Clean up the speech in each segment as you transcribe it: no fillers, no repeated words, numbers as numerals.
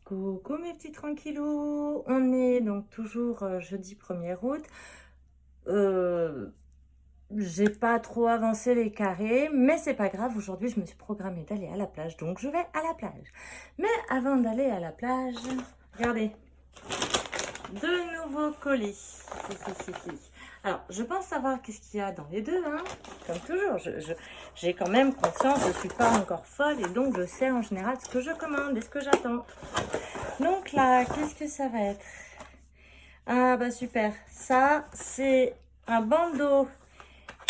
Coucou mes petits tranquillous, on est donc toujours jeudi 1er août. Euh, j'ai pas trop avancé les carrés, mais c'est pas grave, aujourd'hui je me suis programmée d'aller à la plage, donc je vais à la plage. Mais avant d'aller à la plage, regardez, de nouveaux colis. Alors, je pense savoir qu'est-ce qu'il y a dans les deux, hein. Comme toujours, j'ai quand même conscience, je suis pas encore folle et donc je sais en général ce que je commande et ce que j'attends. Donc là, qu'est-ce que ça va être? Ah bah super, ça c'est un bandeau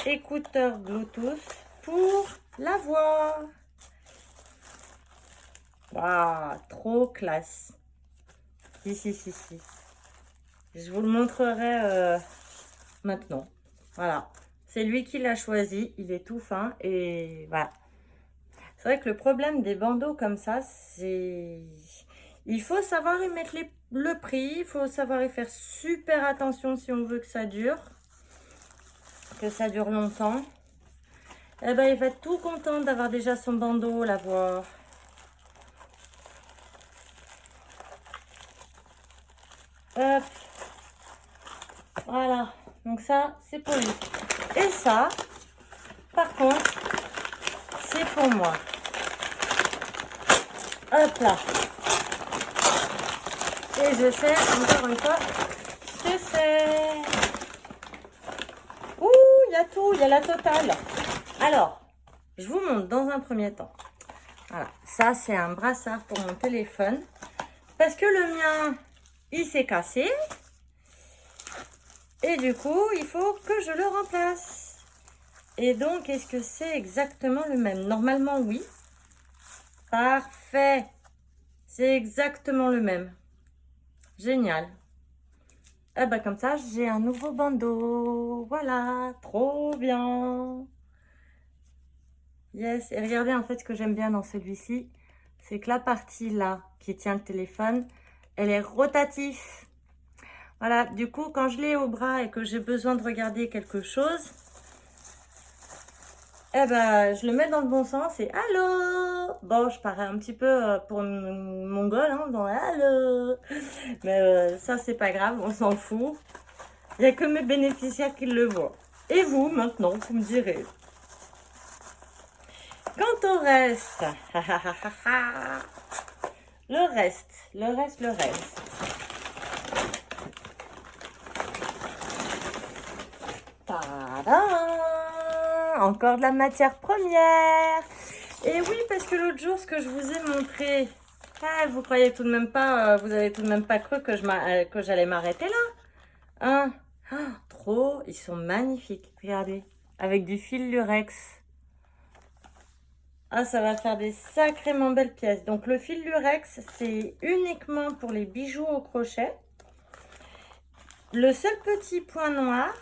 écouteur Bluetooth pour la voix. Waouh, trop classe. Si. Je vous le montrerai maintenant. Voilà, c'est lui qui l'a choisi, il est tout fin et voilà. C'est vrai que le problème des bandeaux comme ça, c'est... Il faut savoir y mettre le prix, il faut savoir y faire super attention si on veut que ça dure longtemps. Eh ben, il va être tout content d'avoir déjà son bandeau, la voir. Hop, voilà. Donc ça, c'est pour lui. Et ça, par contre, c'est pour moi. Hop là. Et je sais, encore une fois, ce que c'est. Ouh, il y a tout, il y a la totale. Alors, je vous montre dans un premier temps. Voilà, ça c'est un brassard pour mon téléphone. Parce que le mien, il s'est cassé. Et du coup, il faut que je le remplace. Et donc, est-ce que c'est exactement le même? Normalement, oui. Parfait. C'est exactement le même. Génial. Ah bah comme ça, j'ai un nouveau bandeau. Voilà, trop bien. Yes. Et regardez, en fait, ce que j'aime bien dans celui-ci, c'est que la partie là, qui tient le téléphone, elle est rotative. Voilà, du coup, quand je l'ai au bras et que j'ai besoin de regarder quelque chose, eh ben, je le mets dans le bon sens et allô. Bon, je parais un petit peu pour une mongole, hein, dans allô. Mais ça, c'est pas grave, on s'en fout. Il n'y a que mes bénéficiaires qui le voient. Et vous, maintenant, vous me direz. Quant au reste, le reste. Tadam! Encore de la matière première. Et oui, parce que l'autre jour, ce que je vous ai montré, vous croyez tout de même pas, vous avez tout de même pas cru que que j'allais m'arrêter là, hein? Ah, trop, ils sont magnifiques. Regardez, avec du fil lurex. Ah, ça va faire des sacrément belles pièces. Donc le fil lurex, c'est uniquement pour les bijoux au crochet. Le seul petit point noir,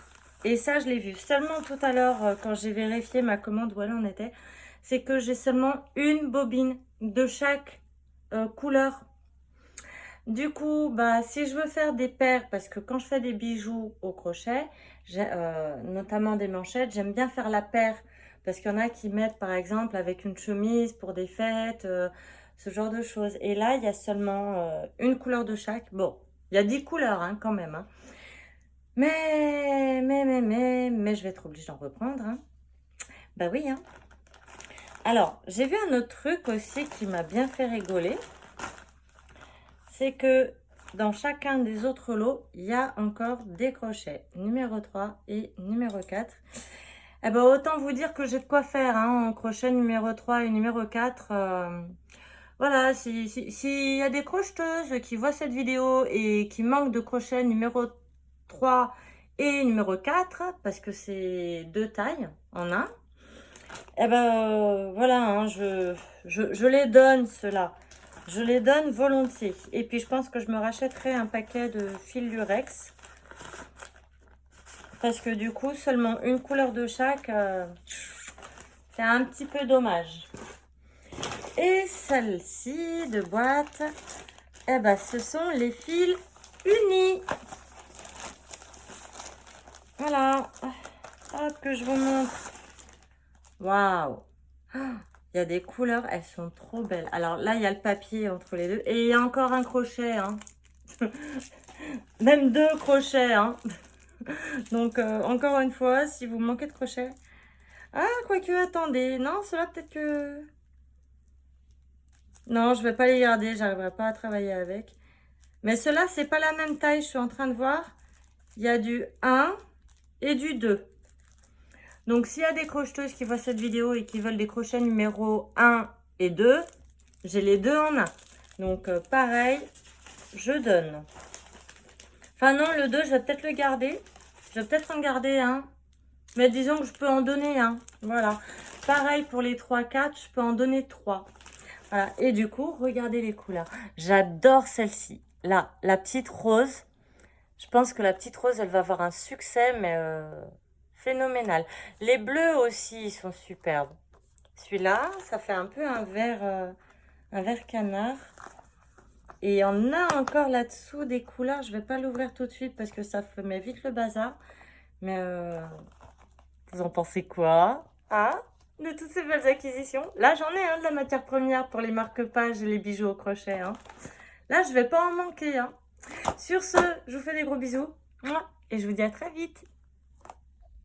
et ça je l'ai vu seulement tout à l'heure quand j'ai vérifié ma commande où elle en était, c'est que j'ai seulement une bobine de chaque couleur. Du coup, bah, si je veux faire des paires, parce que quand je fais des bijoux au crochet, notamment des manchettes, j'aime bien faire la paire. Parce qu'il y en a qui mettent par exemple avec une chemise pour des fêtes, ce genre de choses. Et là, il y a seulement une couleur de chaque. Bon, il y a 10 couleurs hein, quand même. Hein. Mais je vais être obligée d'en reprendre. Hein. Bah oui. Hein. Alors, j'ai vu un autre truc aussi qui m'a bien fait rigoler. C'est que dans chacun des autres lots, il y a encore des crochets. Numéro 3 et numéro 4. Eh ben, autant vous dire que j'ai de quoi faire hein, en crochet numéro 3 et numéro 4. Voilà, s'il y a des crocheteuses qui voient cette vidéo et qui manquent de crochet numéro 3 et numéro 4, parce que c'est deux tailles en un, eh ben voilà, hein, je les donne ceux-là. Je les donne volontiers. Et puis je pense que je me rachèterai un paquet de fil lurex. Parce que du coup, seulement une couleur de chaque, c'est un petit peu dommage. Et celle-ci de boîte, eh ben, ce sont les fils unis. Voilà. Hop, que je vous montre. Waouh. Il Il y a des couleurs, elles sont trop belles. Alors là, il y a le papier entre les deux. Et il y a encore un crochet, hein. Même 2 crochets, hein. Donc, encore une fois, si vous manquez de crochets... Ah, quoique, attendez. Non, cela peut-être que... Non, je vais pas les garder. J'arriverai pas à travailler avec. Mais cela, c'est pas la même taille. Je suis en train de voir. Il y a du 1 et du 2. Donc, s'il y a des crocheteuses qui voient cette vidéo et qui veulent des crochets numéro 1 et 2, j'ai les deux en un. Donc, pareil, je donne. Enfin, non, le 2, je vais peut-être le garder. Je vais peut-être en garder un. Mais disons que je peux en donner un. Voilà. Pareil pour les 3-4, je peux en donner 3. Voilà. Et du coup, regardez les couleurs. J'adore celle-ci. Là, la petite rose. Je pense que la petite rose, elle va avoir un succès, mais phénoménal. Les bleus aussi, ils sont superbes. Celui-là, ça fait un peu un vert canard. Et il y en a encore là-dessous des couleurs. Je ne vais pas l'ouvrir tout de suite parce que ça met vite le bazar. Mais vous en pensez quoi? Hein? De toutes ces belles acquisitions. Là, j'en ai de la matière première pour les marque-pages et les bijoux au crochet. Hein. Là, je ne vais pas en manquer. Hein. Sur ce, je vous fais des gros bisous. Et je vous dis à très vite.